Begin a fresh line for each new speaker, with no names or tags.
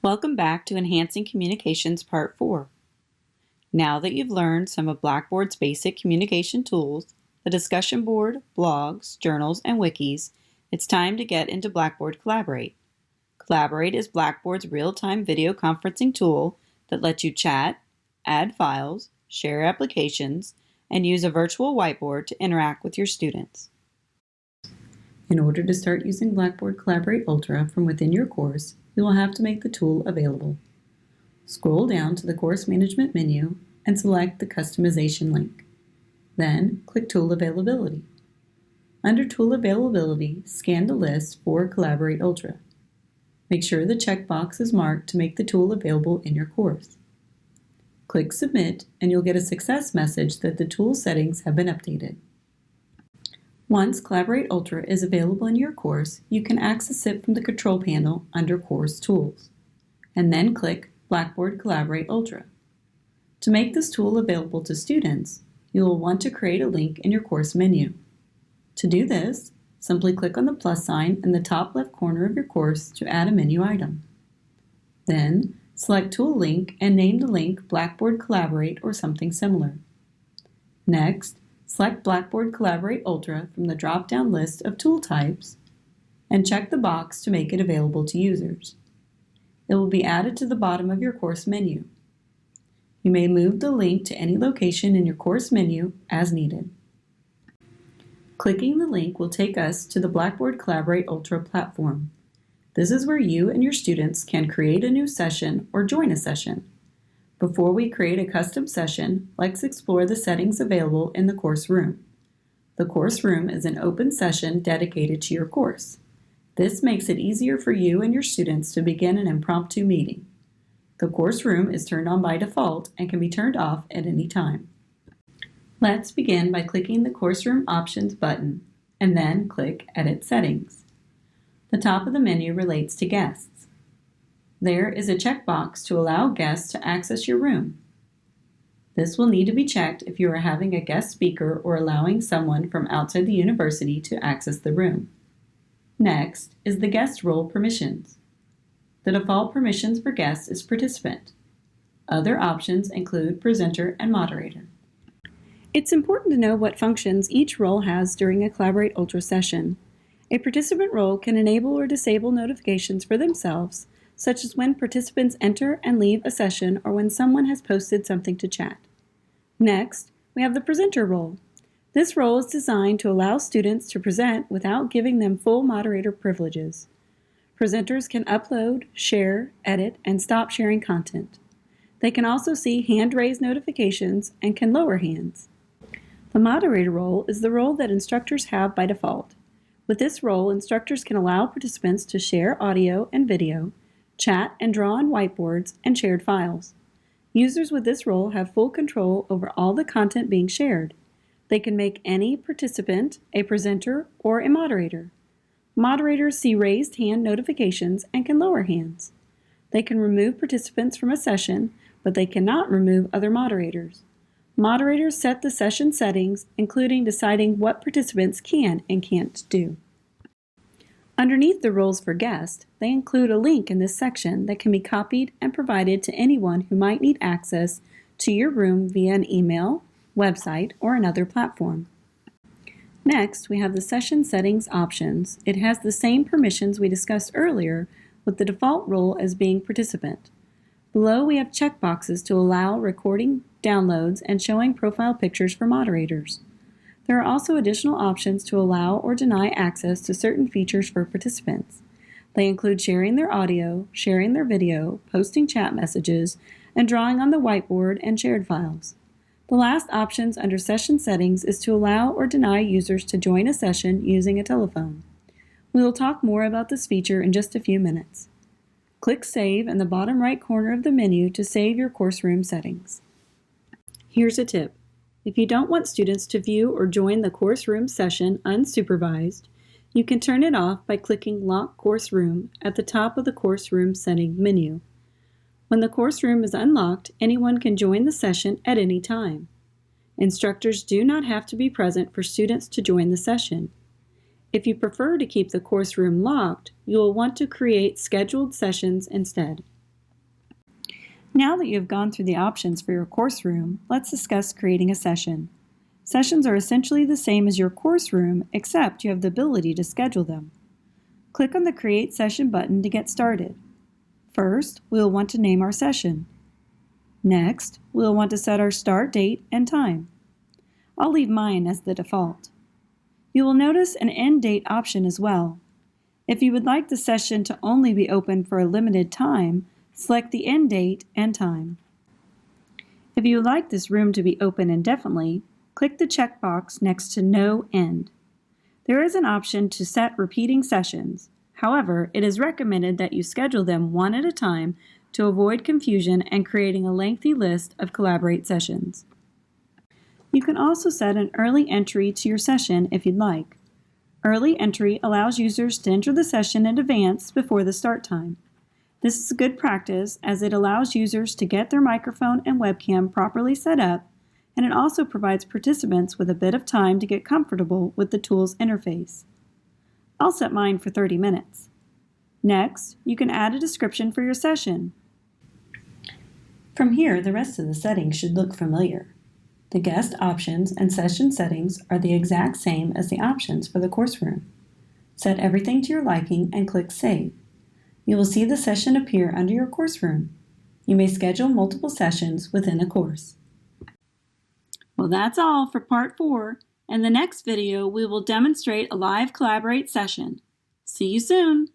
Welcome back to Enhancing Communications Part 4. Now that you've learned some of Blackboard's basic communication tools, the discussion board, blogs, journals, and wikis, it's time to get into Blackboard Collaborate. Collaborate is Blackboard's real-time video conferencing tool that lets you chat, add files, share applications, and use a virtual whiteboard to interact with your students. In order to start using Blackboard Collaborate Ultra from within your course, you will have to make the tool available. Scroll down to the Course Management menu and select the Customization link. Then, click Tool Availability. Under Tool Availability, scan the list for Collaborate Ultra. Make sure the checkbox is marked to make the tool available in your course. Click Submit and you'll get a success message that the tool settings have been updated. Once Collaborate Ultra is available in your course, you can access it from the control panel under Course Tools, and then click Blackboard Collaborate Ultra. To make this tool available to students, you will want to create a link in your course menu. To do this, simply click on the plus sign in the top left corner of your course to add a menu item. Then, select Tool Link and name the link Blackboard Collaborate or something similar. Next, select Blackboard Collaborate Ultra from the drop-down list of tool types and check the box to make it available to users. It will be added to the bottom of your course menu. You may move the link to any location in your course menu as needed. Clicking the link will take us to the Blackboard Collaborate Ultra platform. This is where you and your students can create a new session or join a session. Before we create a custom session, let's explore the settings available in the course room. The course room is an open session dedicated to your course. This makes it easier for you and your students to begin an impromptu meeting. The course room is turned on by default and can be turned off at any time. Let's begin by clicking the Course Room Options button and then click Edit Settings. The top of the menu relates to guests. There is a checkbox to allow guests to access your room. This will need to be checked if you are having a guest speaker or allowing someone from outside the university to access the room. Next is the guest role permissions. The default permissions for guests is participant. Other options include presenter and moderator. It's important to know what functions each role has during a Collaborate Ultra session. A participant role can enable or disable notifications for themselves, such as when participants enter and leave a session or when someone has posted something to chat. Next, we have the presenter role. This role is designed to allow students to present without giving them full moderator privileges. Presenters can upload, share, edit, and stop sharing content. They can also see hand-raised notifications and can lower hands. The moderator role is the role that instructors have by default. With this role, instructors can allow participants to share audio and video, chat and draw on whiteboards, and shared files. Users with this role have full control over all the content being shared. They can make any participant a presenter or a moderator. Moderators see raised hand notifications and can lower hands. They can remove participants from a session, but they cannot remove other moderators. Moderators set the session settings, including deciding what participants can and can't do. Underneath the roles for guests, they include a link in this section that can be copied and provided to anyone who might need access to your room via an email, website, or another platform. Next, we have the Session Settings options. It has the same permissions we discussed earlier, with the default role as being participant. Below, we have checkboxes to allow recording downloads and showing profile pictures for moderators. There are also additional options to allow or deny access to certain features for participants. They include sharing their audio, sharing their video, posting chat messages, and drawing on the whiteboard and shared files. The last options under Session Settings is to allow or deny users to join a session using a telephone. We will talk more about this feature in just a few minutes. Click Save in the bottom right corner of the menu to save your course room settings. Here's a tip. If you don't want students to view or join the course room session unsupervised, you can turn it off by clicking Lock Course Room at the top of the Course Room Setting menu. When the course room is unlocked, anyone can join the session at any time. Instructors do not have to be present for students to join the session. If you prefer to keep the course room locked, you will want to create scheduled sessions instead. Now that you have gone through the options for your course room, let's discuss creating a session. Sessions are essentially the same as your course room, except you have the ability to schedule them. Click on the Create Session button to get started. First, we will want to name our session. Next, we will want to set our start date and time. I'll leave mine as the default. You will notice an end date option as well. If you would like the session to only be open for a limited time, select the end date and time. If you would like this room to be open indefinitely, click the checkbox next to No End. There is an option to set repeating sessions. However, it is recommended that you schedule them one at a time to avoid confusion and creating a lengthy list of Collaborate sessions. You can also set an early entry to your session if you'd like. Early entry allows users to enter the session in advance before the start time. This is a good practice as it allows users to get their microphone and webcam properly set up, and it also provides participants with a bit of time to get comfortable with the tool's interface. I'll set mine for 30 minutes. Next, you can add a description for your session. From here, the rest of the settings should look familiar. The guest options and session settings are the exact same as the options for the course room. Set everything to your liking and click Save. You will see the session appear under your course room. You may schedule multiple sessions within a course. Well, that's all for part 4. In the next video, we will demonstrate a live Collaborate session. See you soon!